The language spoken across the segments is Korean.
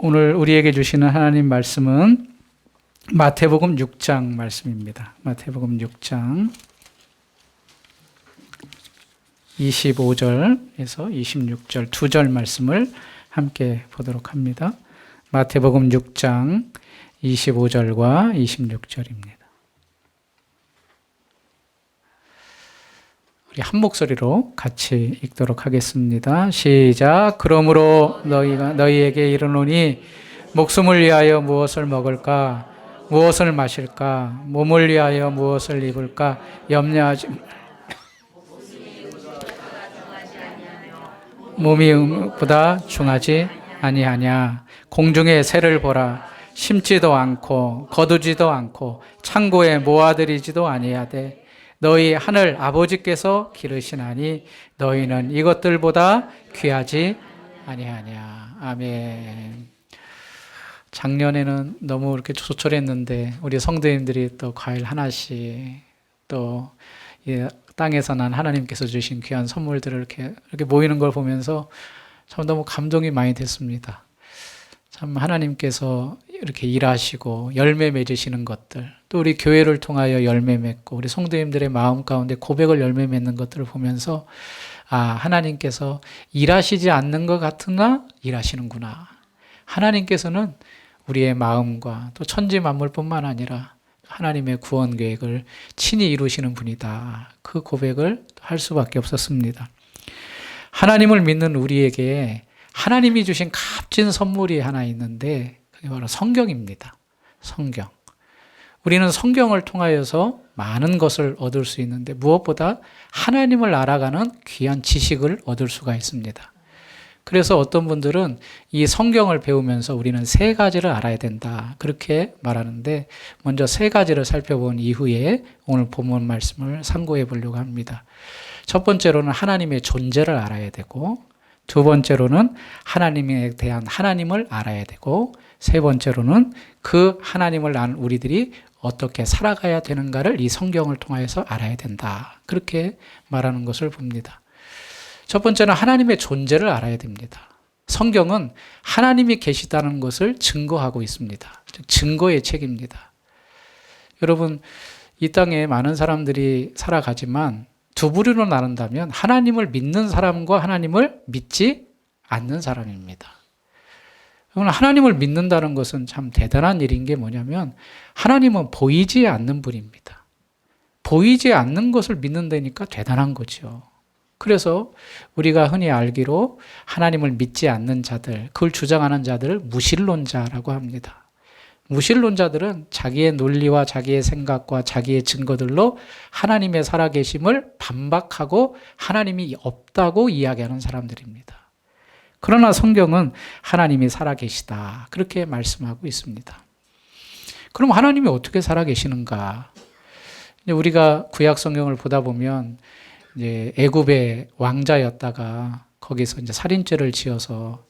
오늘 우리에게 주시는 하나님 말씀은 마태복음 6장 말씀입니다. 마태복음 6장 25절에서 26절 두 절 말씀을 함께 보도록 합니다. 마태복음 6장 25절과 26절입니다. 우리 한 목소리로 같이 읽도록 하겠습니다. 시작. 그러므로 너희에게 이르노니 목숨을 위하여 무엇을 먹을까? 무엇을 마실까? 몸을 위하여 무엇을 입을까? 염려하지 몸이 보다 중하지 아니하냐. 공중의 새를 보라. 심지도 않고 거두지도 않고 창고에 모아들이지도 아니하되 너희 하늘 아버지께서 기르시나니 너희는 이것들보다 귀하지 아니하냐. 아멘. 작년에는 너무 이렇게 조촐했는데 우리 성도님들이 또 과일 하나씩 또 땅에서 난 하나님께서 주신 귀한 선물들을 이렇게 모이는 걸 보면서 참 너무 감동이 많이 됐습니다. 참 하나님께서 이렇게 일하시고 열매 맺으시는 것들, 또 우리 교회를 통하여 열매 맺고 우리 성도님들의 마음 가운데 고백을 열매 맺는 것들을 보면서 하나님께서 일하시지 않는 것 같으나 일하시는구나. 하나님께서는 우리의 마음과 또 천지 만물뿐만 아니라 하나님의 구원 계획을 친히 이루시는 분이다. 그 고백을 할 수밖에 없었습니다. 하나님을 믿는 우리에게 하나님이 주신 값진 선물이 하나 있는데 그게 바로 성경입니다. 성경. 우리는 성경을 통하여서 많은 것을 얻을 수 있는데 무엇보다 하나님을 알아가는 귀한 지식을 얻을 수가 있습니다. 그래서 어떤 분들은 이 성경을 배우면서 우리는 세 가지를 알아야 된다. 그렇게 말하는데 먼저 세 가지를 살펴본 이후에 오늘 본문 말씀을 상고해 보려고 합니다. 첫 번째로는 하나님의 존재를 알아야 되고, 두 번째로는 하나님에 대한 하나님을 알아야 되고, 세 번째로는 그 하나님을 아는 우리들이 어떻게 살아가야 되는가를 이 성경을 통해서 알아야 된다. 그렇게 말하는 것을 봅니다. 첫 번째는 하나님의 존재를 알아야 됩니다. 성경은 하나님이 계시다는 것을 증거하고 있습니다. 즉 증거의 책입니다. 여러분, 이 땅에 많은 사람들이 살아가지만 두 부류로 나눈다면 하나님을 믿는 사람과 하나님을 믿지 않는 사람입니다. 하나님을 믿는다는 것은 참 대단한 일인 게 뭐냐면 하나님은 보이지 않는 분입니다. 보이지 않는 것을 믿는다니까 대단한 거죠. 그래서 우리가 흔히 알기로 하나님을 믿지 않는 자들, 그걸 주장하는 자들을 무신론자라고 합니다. 무신론자들은 자기의 논리와 자기의 생각과 자기의 증거들로 하나님의 살아계심을 반박하고 하나님이 없다고 이야기하는 사람들입니다. 그러나 성경은 하나님이 살아계시다. 그렇게 말씀하고 있습니다. 그럼 하나님이 어떻게 살아계시는가? 우리가 구약 성경을 보다 보면 이제 애굽의 왕자였다가 거기서 이제 살인죄를 지어서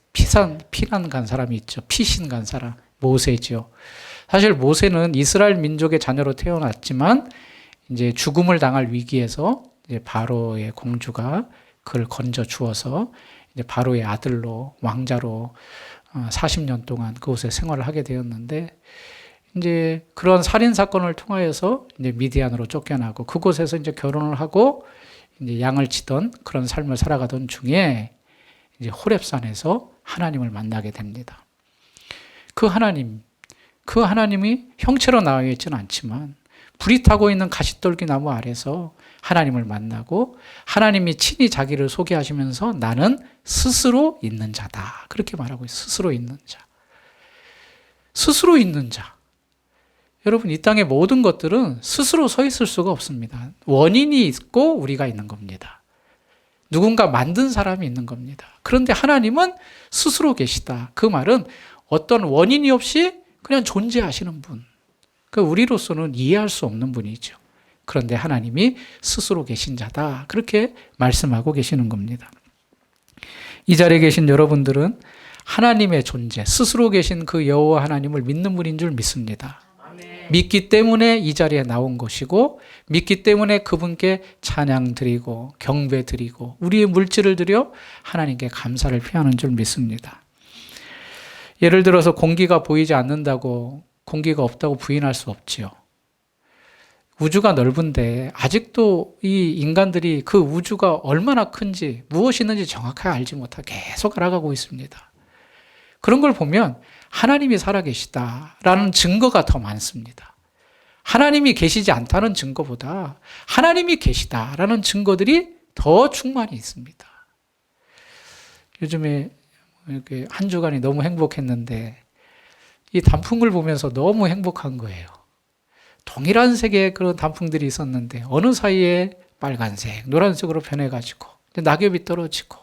피난 간 사람이 있죠. 피신 간 사람. 모세죠. 사실 모세는 이스라엘 민족의 자녀로 태어났지만 이제 죽음을 당할 위기에서 이제 바로의 공주가 그를 건져 주어서 이제 바로의 아들로 왕자로 40년 동안 그곳에 생활을 하게 되었는데 이제 그런 살인 사건을 통하여서 이제 미디안으로 쫓겨나고 그곳에서 이제 결혼을 하고 이제 양을 치던 그런 삶을 살아가던 중에 이제 호렙산에서 하나님을 만나게 됩니다. 그 하나님이 형체로 나와 있지는 않지만 불이 타고 있는 가시떨기 나무 아래서 하나님을 만나고 하나님이 친히 자기를 소개하시면서 나는 스스로 있는 자다. 그렇게 말하고 있어요. 스스로 있는 자. 스스로 있는 자. 여러분, 이 땅의 모든 것들은 스스로 서 있을 수가 없습니다. 원인이 있고 우리가 있는 겁니다. 누군가 만든 사람이 있는 겁니다. 그런데 하나님은 스스로 계시다. 그 말은 어떤 원인이 없이 그냥 존재하시는 분. 그 우리로서는 이해할 수 없는 분이죠. 그런데 하나님이 스스로 계신 자다. 그렇게 말씀하고 계시는 겁니다. 이 자리에 계신 여러분들은 하나님의 존재, 스스로 계신 그 여호와 하나님을 믿는 분인 줄 믿습니다. 믿기 때문에 이 자리에 나온 것이고 믿기 때문에 그분께 찬양 드리고 경배 드리고 우리의 물질을 드려 하나님께 감사를 표하는 줄 믿습니다. 예를 들어서 공기가 보이지 않는다고 공기가 없다고 부인할 수 없지요. 우주가 넓은데 아직도 이 인간들이 그 우주가 얼마나 큰지 무엇이 있는지 정확하게 알지 못하고 계속 알아가고 있습니다. 그런 걸 보면 하나님이 살아계시다라는 증거가 더 많습니다. 하나님이 계시지 않다는 증거보다 하나님이 계시다라는 증거들이 더 충만히 있습니다. 요즘에 이렇게 한 주간이 너무 행복했는데 이 단풍을 보면서 너무 행복한 거예요. 동일한 색의 그런 단풍들이 있었는데 어느 사이에 빨간색, 노란색으로 변해가지고 낙엽이 떨어지고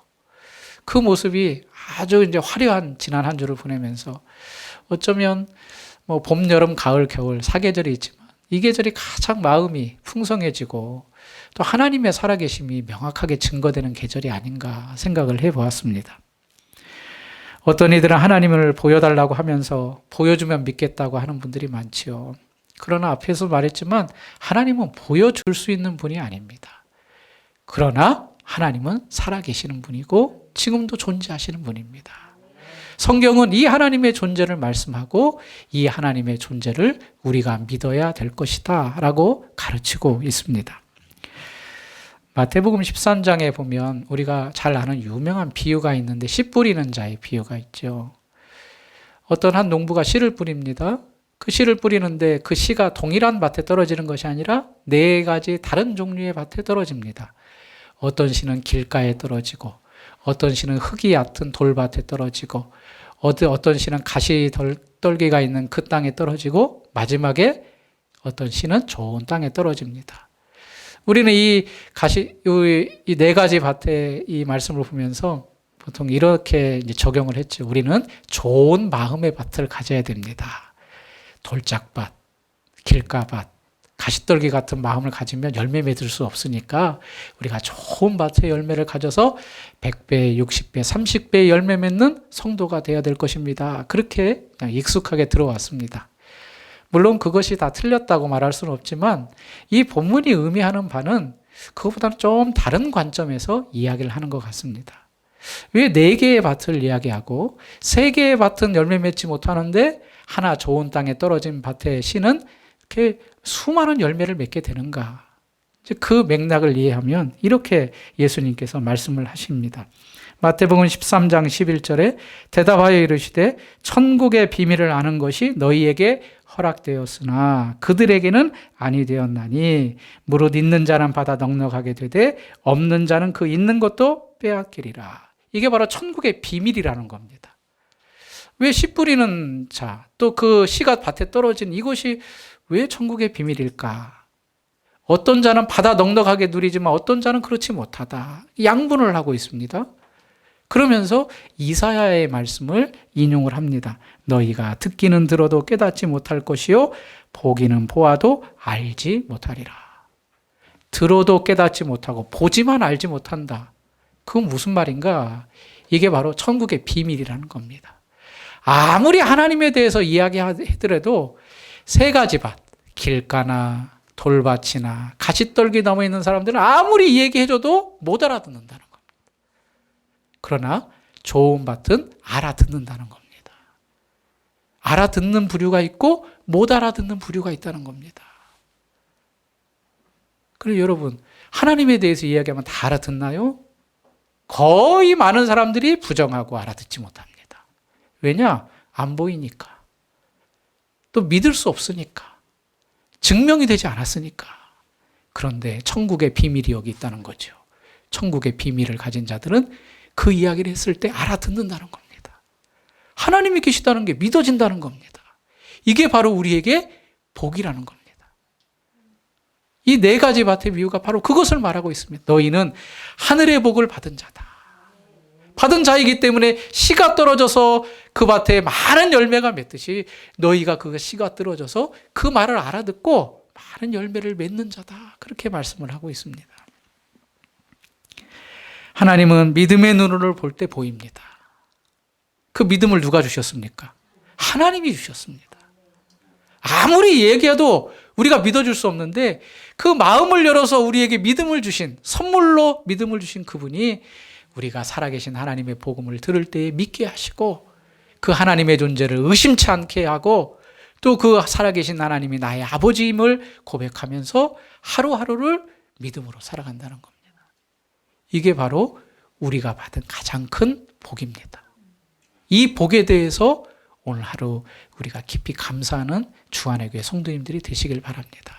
그 모습이 아주 이제 화려한 지난 한 주를 보내면서 어쩌면 뭐 봄, 여름, 가을, 겨울 사계절이 있지만 이 계절이 가장 마음이 풍성해지고 또 하나님의 살아계심이 명확하게 증거되는 계절이 아닌가 생각을 해보았습니다. 어떤 이들은 하나님을 보여달라고 하면서 보여주면 믿겠다고 하는 분들이 많지요. 그러나 앞에서 말했지만 하나님은 보여줄 수 있는 분이 아닙니다. 그러나 하나님은 살아계시는 분이고 지금도 존재하시는 분입니다. 성경은 이 하나님의 존재를 말씀하고 이 하나님의 존재를 우리가 믿어야 될 것이다 라고 가르치고 있습니다. 마태복음 13장에 보면 우리가 잘 아는 유명한 비유가 있는데 씨 뿌리는 자의 비유가 있죠. 어떤 한 농부가 씨를 뿌립니다. 그 씨를 뿌리는데 그 씨가 동일한 밭에 떨어지는 것이 아니라 4가지 다른 종류의 밭에 떨어집니다. 어떤 씨는 길가에 떨어지고 어떤 씨는 흙이 얕은 돌밭에 떨어지고 어떤 씨는 가시 떨기가 있는 그 땅에 떨어지고 마지막에 어떤 씨는 좋은 땅에 떨어집니다. 우리는 이 4가지 밭의 이 말씀을 보면서 보통 이렇게 이제 적용을 했죠. 우리는 좋은 마음의 밭을 가져야 됩니다. 돌짝밭, 길가밭, 가시떨기 같은 마음을 가지면 열매 맺을 수 없으니까 우리가 좋은 밭의 열매를 가져서 100배, 60배, 30배의 열매 맺는 성도가 되어야 될 것입니다. 그렇게 그냥 익숙하게 들어왔습니다. 물론 그것이 다 틀렸다고 말할 수는 없지만 이 본문이 의미하는 바는 그것보다는 좀 다른 관점에서 이야기를 하는 것 같습니다. 왜 4개의 밭을 이야기하고 3개의 밭은 열매 맺지 못하는데 하나 좋은 땅에 떨어진 밭의 씨는 이렇게 수많은 열매를 맺게 되는가? 그 맥락을 이해하면 이렇게 예수님께서 말씀을 하십니다. 마태복음 13장 11절에 대답하여 이르시되 천국의 비밀을 아는 것이 너희에게 허락되었으나 그들에게는 아니 되었나니 무릇 있는 자는 받아 넉넉하게 되되 없는 자는 그 있는 것도 빼앗기리라. 이게 바로 천국의 비밀이라는 겁니다. 왜 씨 뿌리는 자, 또 그 씨가 밭에 떨어진 이것이 왜 천국의 비밀일까? 어떤 자는 받아 넉넉하게 누리지만 어떤 자는 그렇지 못하다. 양분을 하고 있습니다. 그러면서 이사야의 말씀을 인용을 합니다. 너희가 듣기는 들어도 깨닫지 못할 것이요 보기는 보아도 알지 못하리라. 들어도 깨닫지 못하고 보지만 알지 못한다. 그건 무슨 말인가? 이게 바로 천국의 비밀이라는 겁니다. 아무리 하나님에 대해서 이야기하더라도 3가지 밭, 길가나 돌밭이나 가시떨기 넘어 있는 사람들은 아무리 얘기해줘도 못 알아듣는다는 겁니다. 그러나 좋은 밭은 알아듣는다는 겁니다. 알아듣는 부류가 있고 못 알아듣는 부류가 있다는 겁니다. 그리고 여러분, 하나님에 대해서 이야기하면 다 알아듣나요? 거의 많은 사람들이 부정하고 알아듣지 못합니다. 왜냐? 안 보이니까. 또 믿을 수 없으니까. 증명이 되지 않았으니까. 그런데 천국의 비밀이 여기 있다는 거죠. 천국의 비밀을 가진 자들은 그 이야기를 했을 때 알아듣는다는 겁니다. 하나님이 계시다는 게 믿어진다는 겁니다. 이게 바로 우리에게 복이라는 겁니다. 이 4가지 밭의 비유가 바로 그것을 말하고 있습니다. 너희는 하늘의 복을 받은 자다. 받은 자이기 때문에 씨가 떨어져서 그 밭에 많은 열매가 맺듯이 너희가 그 씨가 떨어져서 그 말을 알아듣고 많은 열매를 맺는 자다. 그렇게 말씀을 하고 있습니다. 하나님은 믿음의 눈으로 볼 때 보입니다. 그 믿음을 누가 주셨습니까? 하나님이 주셨습니다. 아무리 얘기해도 우리가 믿어줄 수 없는데 그 마음을 열어서 우리에게 믿음을 주신, 선물로 믿음을 주신 그분이 우리가 살아계신 하나님의 복음을 들을 때에 믿게 하시고 그 하나님의 존재를 의심치 않게 하고 또 그 살아계신 하나님이 나의 아버지임을 고백하면서 하루하루를 믿음으로 살아간다는 겁니다. 이게 바로 우리가 받은 가장 큰 복입니다. 이 복에 대해서 오늘 하루 우리가 깊이 감사하는 주안의 교회 성도님들이 되시길 바랍니다.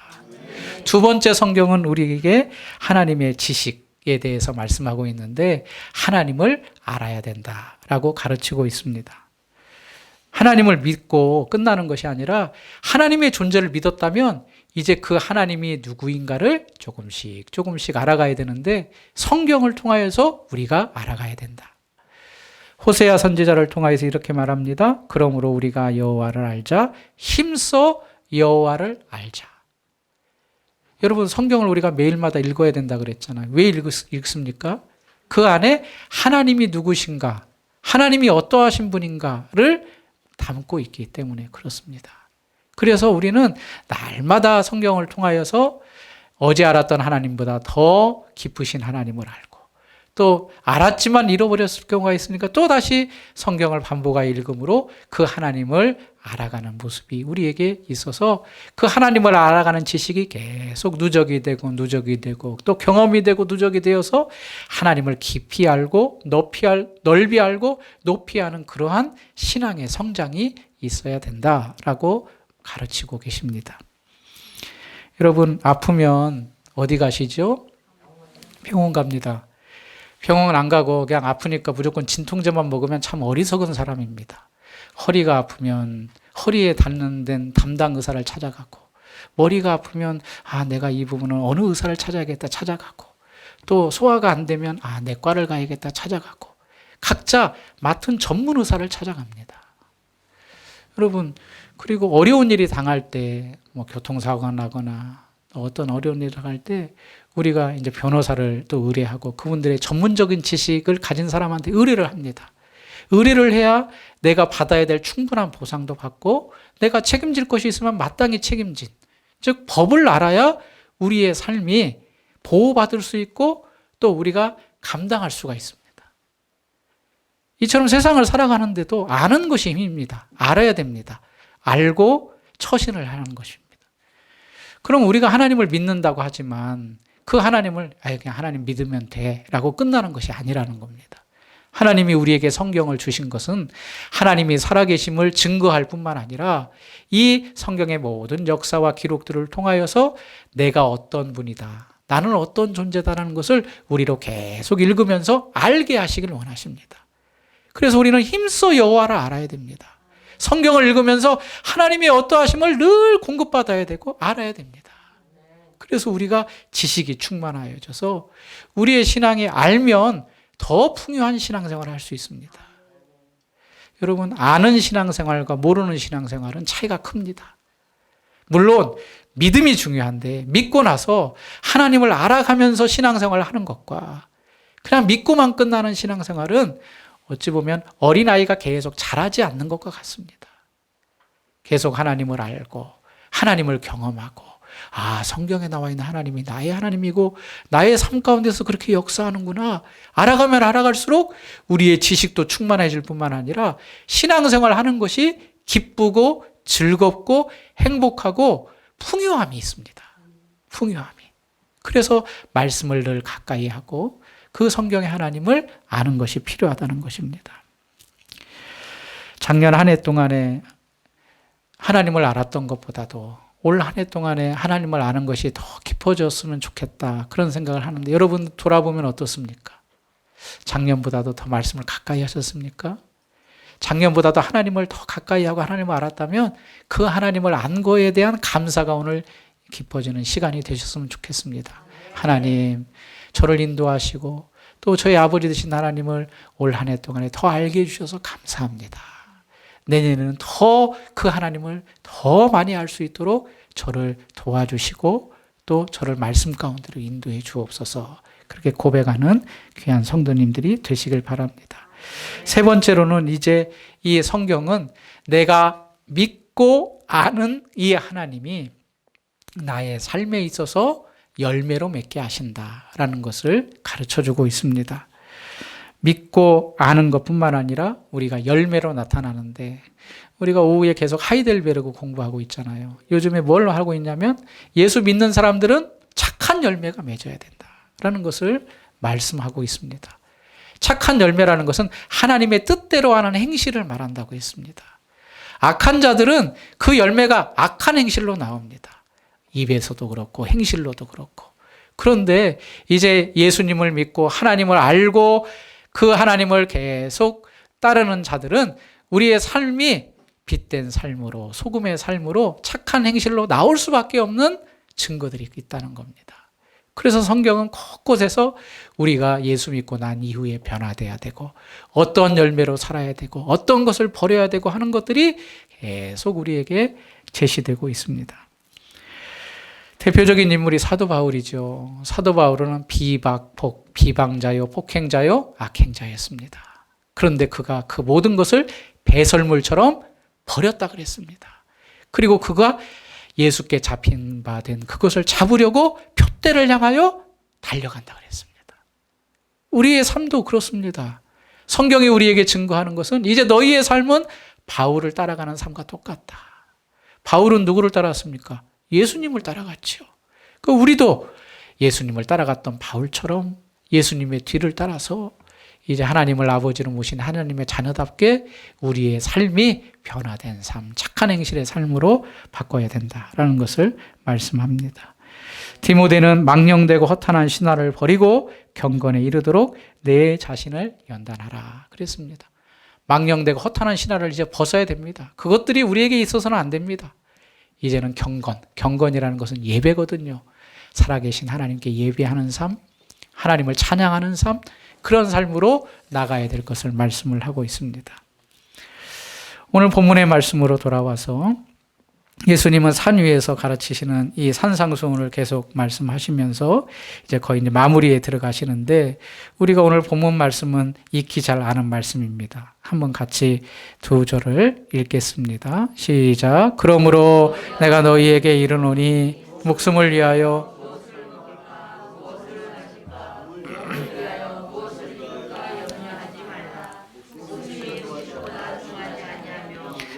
두 번째, 성경은 우리에게 하나님의 지식에 대해서 말씀하고 있는데 하나님을 알아야 된다라고 가르치고 있습니다. 하나님을 믿고 끝나는 것이 아니라 하나님의 존재를 믿었다면 이제 그 하나님이 누구인가를 조금씩 알아가야 되는데 성경을 통하여서 우리가 알아가야 된다. 호세아 선지자를 통하여서 이렇게 말합니다. 그러므로 우리가 여호와를 알자. 힘써 여호와를 알자. 여러분, 성경을 우리가 매일마다 읽어야 된다 그랬잖아요. 왜 읽습니까? 그 안에 하나님이 누구신가, 하나님이 어떠하신 분인가를 담고 있기 때문에 그렇습니다. 그래서 우리는 날마다 성경을 통하여서 어제 알았던 하나님보다 더 깊으신 하나님을 알고 또 알았지만 잃어버렸을 경우가 있으니까 또 다시 성경을 반복하여 읽음으로 그 하나님을 알아가는 모습이 우리에게 있어서 그 하나님을 알아가는 지식이 계속 누적이 되고 또 경험이 되고 누적이 되어서 하나님을 깊이 알고 넓이 알고 높이 아는 그러한 신앙의 성장이 있어야 된다라고 가르치고 계십니다. 여러분, 아프면 어디 가시죠? 병원 갑니다. 병원 안 가고 그냥 아프니까 무조건 진통제만 먹으면 참 어리석은 사람입니다. 허리가 아프면 허리에 닿는 담당 의사를 찾아가고, 머리가 아프면 내가 이 부분은 어느 의사를 찾아야겠다 찾아가고, 또 소화가 안 되면 내과를 가야겠다 찾아가고, 각자 맡은 전문 의사를 찾아갑니다. 여러분, 그리고 어려운 일이 당할 때, 교통사고가 나거나 어떤 어려운 일을 당할 때 우리가 이제 변호사를 또 의뢰하고 그분들의 전문적인 지식을 가진 사람한테 의뢰를 합니다. 의뢰를 해야 내가 받아야 될 충분한 보상도 받고 내가 책임질 것이 있으면 마땅히 책임진, 즉 법을 알아야 우리의 삶이 보호받을 수 있고 또 우리가 감당할 수가 있습니다. 이처럼 세상을 살아가는데도 아는 것이 힘입니다. 알아야 됩니다. 알고 처신을 하는 것입니다. 그럼 우리가 하나님을 믿는다고 하지만 그 하나님을 그냥 하나님 믿으면 돼 라고 끝나는 것이 아니라는 겁니다. 하나님이 우리에게 성경을 주신 것은 하나님이 살아계심을 증거할 뿐만 아니라 이 성경의 모든 역사와 기록들을 통하여서 내가 어떤 분이다, 나는 어떤 존재다라는 것을 우리로 계속 읽으면서 알게 하시길 원하십니다. 그래서 우리는 힘써 여호와를 알아야 됩니다. 성경을 읽으면서 하나님의 어떠하심을 늘 공급받아야 되고 알아야 됩니다. 그래서 우리가 지식이 충만하여져서 우리의 신앙이 알면 더 풍요한 신앙생활을 할 수 있습니다. 여러분, 아는 신앙생활과 모르는 신앙생활은 차이가 큽니다. 물론 믿음이 중요한데 믿고 나서 하나님을 알아가면서 신앙생활을 하는 것과 그냥 믿고만 끝나는 신앙생활은 어찌 보면 어린아이가 계속 자라지 않는 것과 같습니다. 계속 하나님을 알고 하나님을 경험하고 성경에 나와 있는 하나님이 나의 하나님이고 나의 삶 가운데서 그렇게 역사하는구나. 알아가면 알아갈수록 우리의 지식도 충만해질 뿐만 아니라 신앙생활 하는 것이 기쁘고 즐겁고 행복하고 풍요함이 있습니다. 풍요함이. 그래서 말씀을 늘 가까이 하고 그 성경의 하나님을 아는 것이 필요하다는 것입니다. 작년 한 해 동안에 하나님을 알았던 것보다도 올 한 해 동안에 하나님을 아는 것이 더 깊어졌으면 좋겠다, 그런 생각을 하는데 여러분 돌아보면 어떻습니까? 작년보다도 더 말씀을 가까이 하셨습니까? 작년보다도 하나님을 더 가까이 하고 하나님을 알았다면 그 하나님을 안 거에 대한 감사가 오늘 깊어지는 시간이 되셨으면 좋겠습니다. 하나님, 저를 인도하시고 또 저희 아버지 되신 하나님을 올 한 해 동안에 더 알게 해주셔서 감사합니다. 내년에는 더 그 하나님을 더 많이 알 수 있도록 저를 도와주시고 또 저를 말씀 가운데로 인도해 주옵소서, 그렇게 고백하는 귀한 성도님들이 되시길 바랍니다. 세 번째로는 이제 이 성경은 내가 믿고 아는 이 하나님이 나의 삶에 있어서 열매로 맺게 하신다라는 것을 가르쳐주고 있습니다. 믿고 아는 것뿐만 아니라 우리가 열매로 나타나는데, 우리가 오후에 계속 하이델베르크 공부하고 있잖아요. 요즘에 뭘 하고 있냐면 예수 믿는 사람들은 착한 열매가 맺어야 된다라는 것을 말씀하고 있습니다. 착한 열매라는 것은 하나님의 뜻대로 하는 행실을 말한다고 했습니다. 악한 자들은 그 열매가 악한 행실로 나옵니다. 입에서도 그렇고 행실로도 그렇고. 그런데 이제 예수님을 믿고 하나님을 알고 그 하나님을 계속 따르는 자들은 우리의 삶이 빛된 삶으로, 소금의 삶으로 착한 행실로 나올 수밖에 없는 증거들이 있다는 겁니다. 그래서 성경은 곳곳에서 우리가 예수 믿고 난 이후에 변화돼야 되고 어떤 열매로 살아야 되고 어떤 것을 버려야 되고 하는 것들이 계속 우리에게 제시되고 있습니다. 대표적인 인물이 사도 바울이죠. 사도 바울은 비방자요, 폭행자요, 악행자였습니다. 그런데 그가 그 모든 것을 배설물처럼 버렸다 그랬습니다. 그리고 그가 예수께 잡힌 바 된 그것을 잡으려고 표대를 향하여 달려간다 그랬습니다. 우리의 삶도 그렇습니다. 성경이 우리에게 증거하는 것은 이제 너희의 삶은 바울을 따라가는 삶과 똑같다. 바울은 누구를 따라갔습니까? 예수님을 따라갔죠. 우리도 예수님을 따라갔던 바울처럼 예수님의 뒤를 따라서 이제 하나님을 아버지로 모신 하나님의 자녀답게 우리의 삶이 변화된 삶, 착한 행실의 삶으로 바꿔야 된다라는 것을 말씀합니다. 디모데는 망령되고 허탄한 신화를 버리고 경건에 이르도록 내 자신을 연단하라 그랬습니다. 망령되고 허탄한 신화를 이제 벗어야 됩니다. 그것들이 우리에게 있어서는 안 됩니다. 이제는 경건이라는 것은 예배거든요. 살아계신 하나님께 예배하는 삶, 하나님을 찬양하는 삶, 그런 삶으로 나가야 될 것을 말씀을 하고 있습니다. 오늘 본문의 말씀으로 돌아와서 예수님은 산 위에서 가르치시는 이 산상수훈을 계속 말씀하시면서 이제 거의 이제 마무리에 들어가시는데, 우리가 오늘 본문 말씀은 익히 잘 아는 말씀입니다. 한번 같이 두 절을 읽겠습니다. 시작. 그러므로 내가 너희에게 이르노니 목숨을 위하여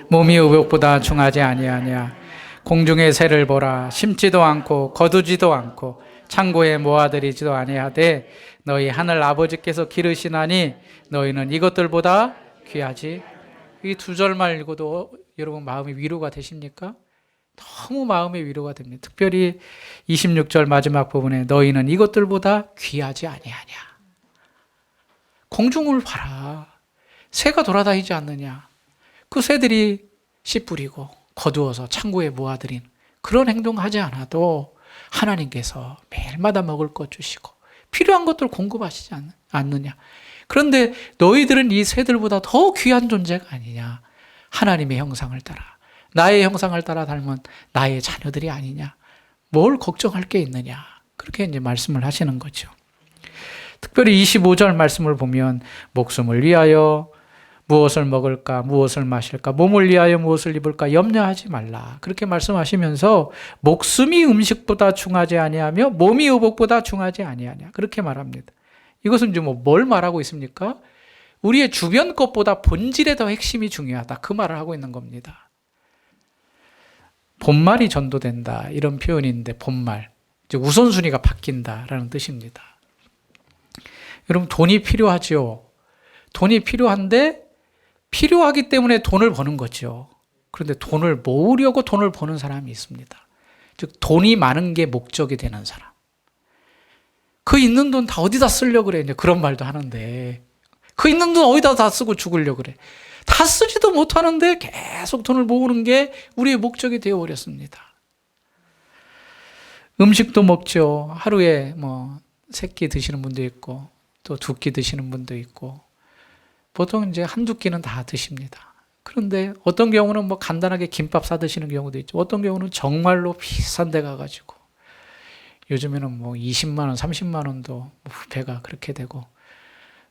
몸이 의복보다 중하지 아니하냐. 공중의 새를 보라. 심지도 않고 거두지도 않고 창고에 모아들이지도 아니하되 너희 하늘 아버지께서 기르시나니 너희는 이것들보다 귀하지. 이 두 절만 읽어도 여러분 마음이 위로가 되십니까? 너무 마음의 위로가 됩니다. 특별히 26절 마지막 부분에 너희는 이것들보다 귀하지 아니하냐. 공중을 봐라. 새가 돌아다니지 않느냐. 그 새들이 씨 뿌리고 거두어서 창고에 모아들인 그런 행동하지 않아도 하나님께서 매일마다 먹을 것 주시고 필요한 것들 공급하시지 않느냐. 그런데 너희들은 이 새들보다 더 귀한 존재가 아니냐. 하나님의 형상을 따라, 나의 형상을 따라 닮은 나의 자녀들이 아니냐. 뭘 걱정할 게 있느냐. 그렇게 이제 말씀을 하시는 거죠. 특별히 25절 말씀을 보면 목숨을 위하여 무엇을 먹을까, 무엇을 마실까, 몸을 위하여 무엇을 입을까 염려하지 말라. 그렇게 말씀하시면서 목숨이 음식보다 중하지 아니하며 몸이 의복보다 중하지 아니하냐. 그렇게 말합니다. 이것은 이제 뭘 말하고 있습니까? 우리의 주변 것보다 본질에 더 핵심이 중요하다. 그 말을 하고 있는 겁니다. 본말이 전도된다. 이런 표현인데 본말. 이제 우선순위가 바뀐다라는 뜻입니다. 여러분 돈이 필요하죠. 돈이 필요한데 필요하기 때문에 돈을 버는 거죠. 그런데 돈을 모으려고 돈을 버는 사람이 있습니다. 즉 돈이 많은 게 목적이 되는 사람. 그 있는 돈 다 어디다 쓰려고 그래. 이제 그런 말도 하는데 그 있는 돈 어디다 다 쓰고 죽으려고 그래. 다 쓰지도 못하는데 계속 돈을 모으는 게 우리의 목적이 되어버렸습니다. 음식도 먹죠. 하루에 세 끼 드시는 분도 있고 또 2끼 드시는 분도 있고 보통 이제 한두 끼는 다 드십니다. 그런데 어떤 경우는 간단하게 김밥 사 드시는 경우도 있죠. 어떤 경우는 정말로 비싼 데 가가지고 요즘에는 20만 원, 30만 원도 뷔페가 그렇게 되고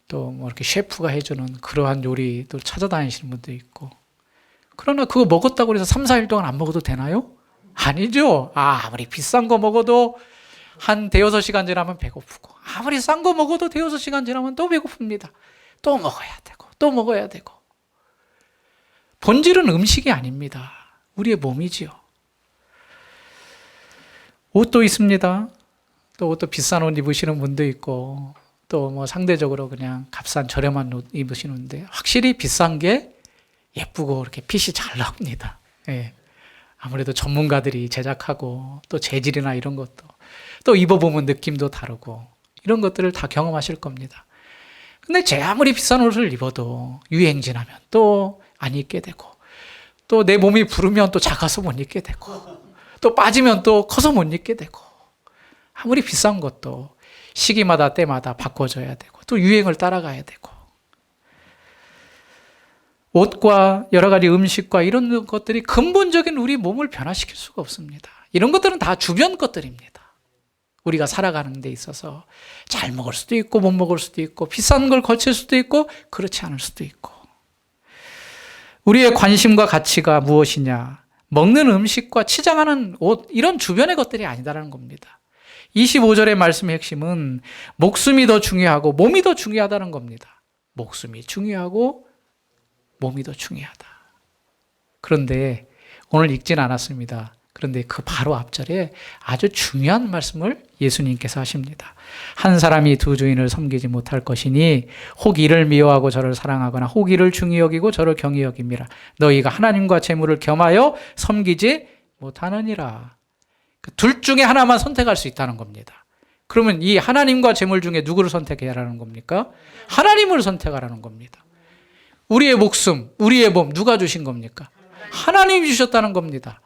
또 이렇게 셰프가 해주는 그러한 요리도 찾아다니시는 분도 있고. 그러나 그거 먹었다고 해서 3, 4일 동안 안 먹어도 되나요? 아니죠. 아무리 비싼 거 먹어도 한 대여섯 시간 지나면 배고프고 아무리 싼 거 먹어도 대여섯 시간 지나면 또 배고픕니다. 또 먹어야 되고 또 먹어야 되고. 본질은 음식이 아닙니다. 우리의 몸이지요. 옷도 있습니다. 또 옷도 비싼 옷 입으시는 분도 있고 또 뭐 상대적으로 그냥 값싼 저렴한 옷 입으시는데 확실히 비싼 게 예쁘고 이렇게 핏이 잘 나옵니다. 예. 아무래도 전문가들이 제작하고 또 재질이나 이런 것도 또 입어보면 느낌도 다르고 이런 것들을 다 경험하실 겁니다. 근데 제 아무리 비싼 옷을 입어도 유행 지나면 또 안 입게 되고 또 내 몸이 부르면 또 작아서 못 입게 되고 또 빠지면 또 커서 못 입게 되고 아무리 비싼 것도 시기마다 때마다 바꿔줘야 되고 또 유행을 따라가야 되고 옷과 여러 가지 음식과 이런 것들이 근본적인 우리 몸을 변화시킬 수가 없습니다. 이런 것들은 다 주변 것들입니다. 우리가 살아가는 데 있어서 잘 먹을 수도 있고 못 먹을 수도 있고 비싼 걸 거칠 수도 있고 그렇지 않을 수도 있고 우리의 관심과 가치가 무엇이냐? 먹는 음식과 치장하는 옷 이런 주변의 것들이 아니다라는 겁니다. 25절의 말씀의 핵심은 목숨이 더 중요하고 몸이 더 중요하다는 겁니다. 목숨이 중요하고 몸이 더 중요하다. 그런데 오늘 읽진 않았습니다. 그런데 그 바로 앞절에 아주 중요한 말씀을 예수님께서 하십니다. 한 사람이 두 주인을 섬기지 못할 것이니 혹 이를 미워하고 저를 사랑하거나 혹 이를 중히 여기고 저를 경히 여김이라. 너희가 하나님과 재물을 겸하여 섬기지 못하느니라. 둘 중에 하나만 선택할 수 있다는 겁니다. 그러면 이 하나님과 재물 중에 누구를 선택해야 하라는 겁니까? 하나님을 선택하라는 겁니다. 우리의 목숨, 우리의 몸 누가 주신 겁니까? 하나님이 주셨다는 겁니다.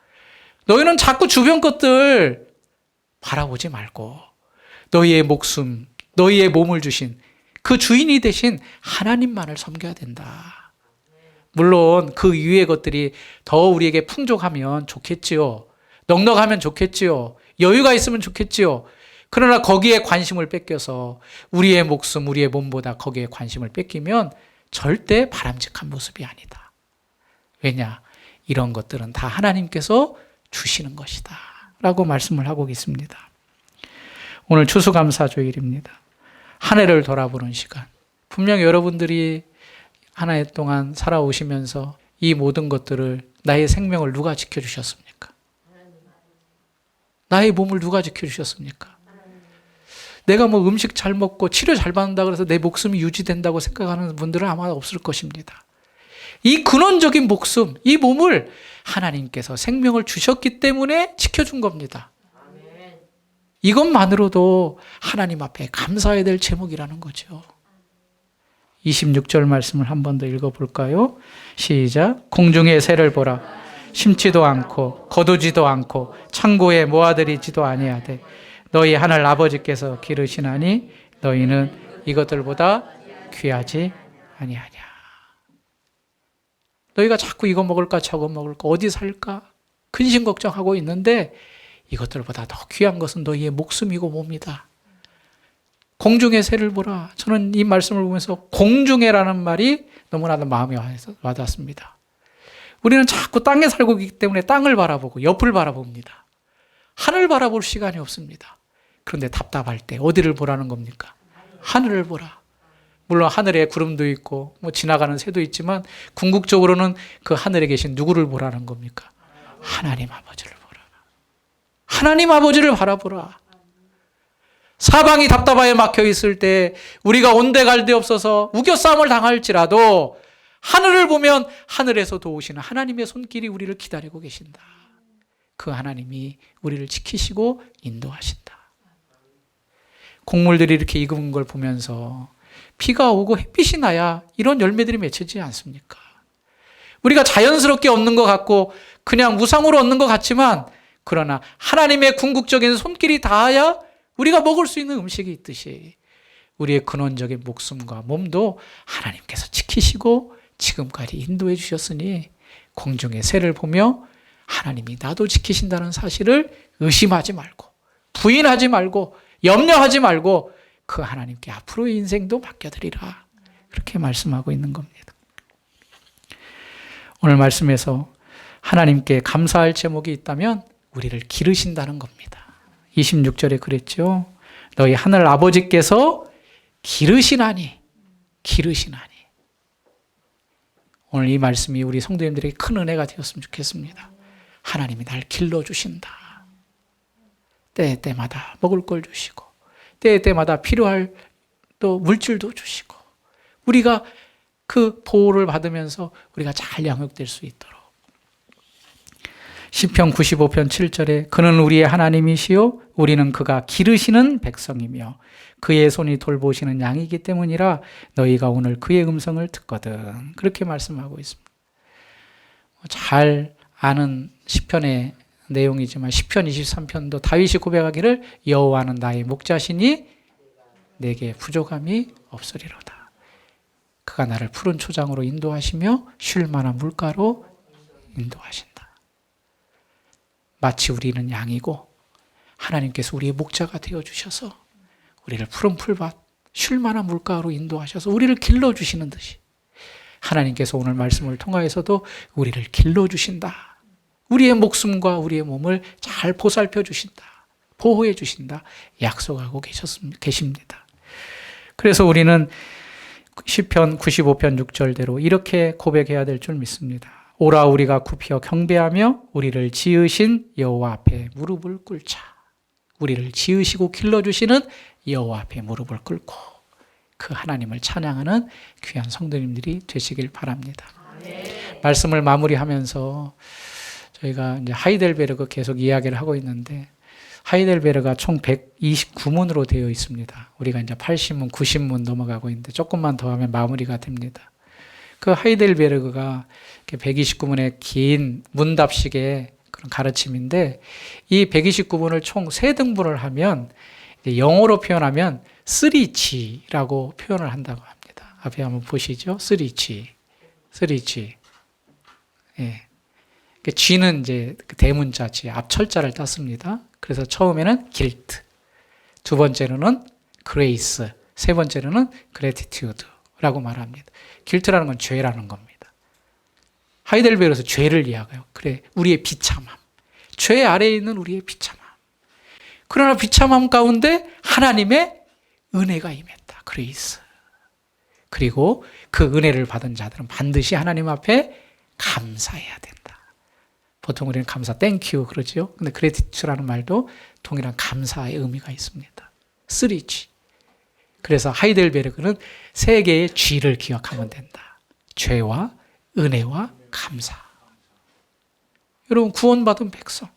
너희는 자꾸 주변 것들 바라보지 말고 너희의 목숨, 너희의 몸을 주신 그 주인이 되신 하나님만을 섬겨야 된다. 물론 그 이외의 것들이 더 우리에게 풍족하면 좋겠지요. 넉넉하면 좋겠지요. 여유가 있으면 좋겠지요. 그러나 거기에 관심을 뺏겨서 우리의 목숨, 우리의 몸보다 거기에 관심을 뺏기면 절대 바람직한 모습이 아니다. 왜냐? 이런 것들은 다 하나님께서 주시는 것이다 라고 말씀을 하고 있습니다. 오늘 추수감사주일입니다. 한 해를 돌아보는 시간. 분명 여러분들이 한 해 동안 살아오시면서 이 모든 것들을 나의 생명을 누가 지켜주셨습니까? 나의 몸을 누가 지켜주셨습니까? 내가 뭐 음식 잘 먹고 치료 잘 받는다 그래서 내 목숨이 유지된다고 생각하는 분들은 아마 없을 것입니다. 이 근원적인 목숨, 이 몸을 하나님께서 생명을 주셨기 때문에 지켜준 겁니다. 이것만으로도 하나님 앞에 감사해야 될 제목이라는 거죠. 26절 말씀을 한 번 더 읽어볼까요? 시작. 공중의 새를 보라. 심지도 않고 거두지도 않고 창고에 모아들이지도 아니하되 너희 하늘 아버지께서 기르시나니 너희는 이것들보다 귀하지 아니하냐. 너희가 자꾸 이거 먹을까 저거 먹을까 어디 살까 근심 걱정하고 있는데 이것들보다 더 귀한 것은 너희의 목숨이고 몸이다. 공중의 새를 보라. 저는 이 말씀을 보면서 공중에라는 말이 너무나도 마음에 와닿습니다. 우리는 자꾸 땅에 살고 있기 때문에 땅을 바라보고 옆을 바라봅니다. 하늘 바라볼 시간이 없습니다. 그런데 답답할 때 어디를 보라는 겁니까? 하늘을 보라. 물론 하늘에 구름도 있고 뭐 지나가는 새도 있지만 궁극적으로는 그 하늘에 계신 누구를 보라는 겁니까? 하나님 아버지를 보라. 하나님 아버지를 바라보라. 사방이 답답하게 막혀 있을 때 우리가 온데 갈데 없어서 우겨싸움을 당할지라도 하늘을 보면 하늘에서 도우시는 하나님의 손길이 우리를 기다리고 계신다. 그 하나님이 우리를 지키시고 인도하신다. 곡물들이 이렇게 익은 걸 보면서 비가 오고 햇빛이 나야 이런 열매들이 맺히지 않습니까? 우리가 자연스럽게 얻는 것 같고 그냥 무상으로 얻는 것 같지만 그러나 하나님의 궁극적인 손길이 닿아야 우리가 먹을 수 있는 음식이 있듯이 우리의 근원적인 목숨과 몸도 하나님께서 지키시고 지금까지 인도해 주셨으니 공중의 새를 보며 하나님이 나도 지키신다는 사실을 의심하지 말고 부인하지 말고 염려하지 말고 그 하나님께 앞으로의 인생도 맡겨드리라. 그렇게 말씀하고 있는 겁니다. 오늘 말씀에서 하나님께 감사할 제목이 있다면 우리를 기르신다는 겁니다. 26절에 그랬죠. 너희 하늘 아버지께서 기르시나니 기르시나니. 오늘 이 말씀이 우리 성도님들에게 큰 은혜가 되었으면 좋겠습니다. 하나님이 날 길러주신다. 때때마다 먹을 걸 주시고 때때마다 필요할 또 물질도 주시고 우리가 그 보호를 받으면서 우리가 잘 양육될 수 있도록. 시편 95편 7절에 그는 우리의 하나님이시요 우리는 그가 기르시는 백성이며 그의 손이 돌보시는 양이기 때문이라 너희가 오늘 그의 음성을 듣거든. 그렇게 말씀하고 있습니다. 잘 아는 시편의 내용이지만 시편 23편도 다윗이 고백하기를 여호와는 나의 목자시니 내게 부족함이 없으리로다. 그가 나를 푸른 초장으로 인도하시며 쉴 만한 물가로 인도하신다. 마치 우리는 양이고 하나님께서 우리의 목자가 되어주셔서 우리를 푸른 풀밭, 쉴 만한 물가로 인도하셔서 우리를 길러주시는 듯이 하나님께서 오늘 말씀을 통하여서도 우리를 길러주신다. 우리의 목숨과 우리의 몸을 잘 보살펴 주신다. 보호해 주신다. 약속하고 계십니다. 그래서 우리는 시편 95편 6절대로 이렇게 고백해야 될 줄 믿습니다. 오라 우리가 굽혀 경배하며 우리를 지으신 여호와 앞에 무릎을 꿇자. 우리를 지으시고 길러주시는 여호와 앞에 무릎을 꿇고 그 하나님을 찬양하는 귀한 성도님들이 되시길 바랍니다. 말씀을 마무리하면서 저희가 이제 하이델베르그 계속 이야기를 하고 있는데 하이델베르가 총 129문으로 되어 있습니다. 우리가 이제 80문, 90문 넘어가고 있는데 조금만 더 하면 마무리가 됩니다. 그 하이델베르그가 129문의 긴 문답식의 그런 가르침인데 이 129문을 총 3등분을 하면 영어로 표현하면 3G라고 표현을 한다고 합니다. 앞에 한번 보시죠. 3G. 예. G는 이제 대문자 G, 앞철자를 땄습니다. 그래서 처음에는 guilt, 두 번째로는 grace, 세 번째로는 gratitude라고 말합니다. guilt라는 건 죄라는 겁니다. 하이델베르에서 죄를 이야기해요. 그래, 우리의 비참함. 죄 아래에 있는 우리의 비참함. 그러나 비참함 가운데 하나님의 은혜가 임했다. 그레이스. 그리고 그 은혜를 받은 자들은 반드시 하나님 앞에 감사해야 된다. 보통 우리는 감사, 땡큐 그러죠. 근데 그레티튜라는 말도 동일한 감사의 의미가 있습니다. 3G. 그래서 하이델베르그는 세 개의 G를 기억하면 된다. 죄와 은혜와 감사. 여러분 구원받은 백성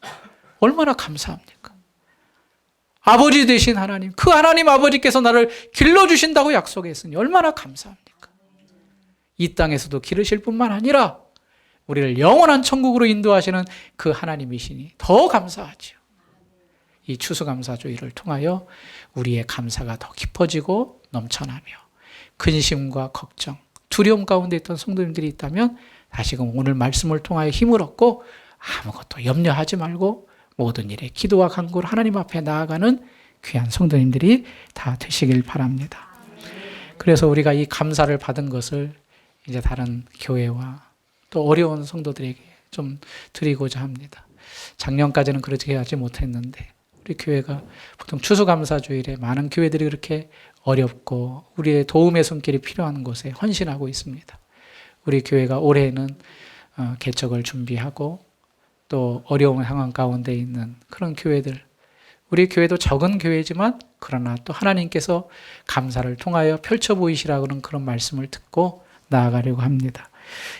얼마나 감사합니까? 아버지 되신 하나님, 그 하나님 아버지께서 나를 길러주신다고 약속했으니 얼마나 감사합니까? 이 땅에서도 기르실 뿐만 아니라 우리를 영원한 천국으로 인도하시는 그 하나님이시니 더 감사하죠. 이 추수감사주의를 통하여 우리의 감사가 더 깊어지고 넘쳐나며 근심과 걱정, 두려움 가운데 있던 성도님들이 있다면 다시금 오늘 말씀을 통하여 힘을 얻고 아무것도 염려하지 말고 모든 일에 기도와 간구로 하나님 앞에 나아가는 귀한 성도님들이 다 되시길 바랍니다. 그래서 우리가 이 감사를 받은 것을 이제 다른 교회와 또 어려운 성도들에게 좀 드리고자 합니다. 작년까지는 그렇게 하지 못했는데 우리 교회가 보통 추수감사주일에 많은 교회들이 그렇게 어렵고 우리의 도움의 손길이 필요한 곳에 헌신하고 있습니다. 우리 교회가 올해는 개척을 준비하고 또 어려운 상황 가운데 있는 그런 교회들, 우리 교회도 적은 교회지만 그러나 또 하나님께서 감사를 통하여 펼쳐 보이시라고는 그런 말씀을 듣고 나아가려고 합니다.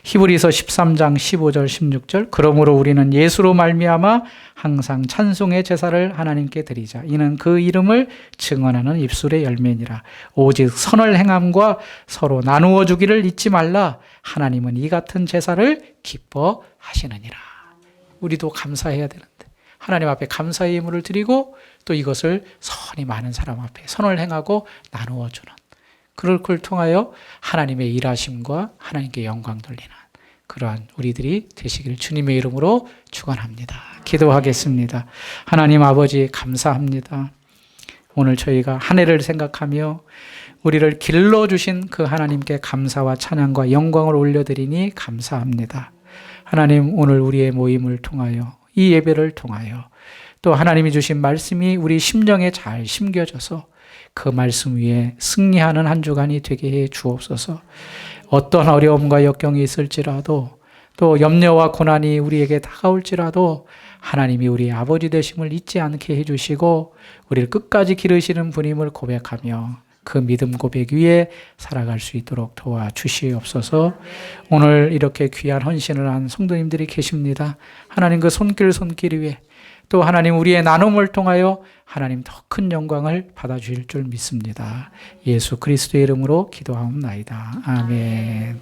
히브리서 13장 15절 16절 그러므로 우리는 예수로 말미암아 항상 찬송의 제사를 하나님께 드리자. 이는 그 이름을 증언하는 입술의 열매니라. 오직 선을 행함과 서로 나누어 주기를 잊지 말라. 하나님은 이 같은 제사를 기뻐하시느니라. 우리도 감사해야 되는데 하나님 앞에 감사의 예물을 드리고 또 이것을 선이 많은 사람 앞에 선을 행하고 나누어 주는 그걸 통하여 하나님의 일하심과 하나님께 영광 돌리는 그러한 우리들이 되시기를 주님의 이름으로 축원합니다. 기도하겠습니다. 하나님 아버지 감사합니다. 오늘 저희가 한 해를 생각하며 우리를 길러주신 그 하나님께 감사와 찬양과 영광을 올려드리니 감사합니다. 하나님 오늘 우리의 모임을 통하여 이 예배를 통하여 또 하나님이 주신 말씀이 우리 심령에 잘 심겨져서 그 말씀 위에 승리하는 한 주간이 되게 해 주옵소서. 어떤 어려움과 역경이 있을지라도 또 염려와 고난이 우리에게 다가올지라도 하나님이 우리의 아버지 되심을 잊지 않게 해주시고 우리를 끝까지 기르시는 분임을 고백하며 그 믿음 고백 위에 살아갈 수 있도록 도와주시옵소서. 오늘 이렇게 귀한 헌신을 한 성도님들이 계십니다. 하나님 그 손길 위에 또 하나님 우리의 나눔을 통하여 하나님 더 큰 영광을 받아주실 줄 믿습니다. 예수 그리스도의 이름으로 기도하옵나이다. 아멘.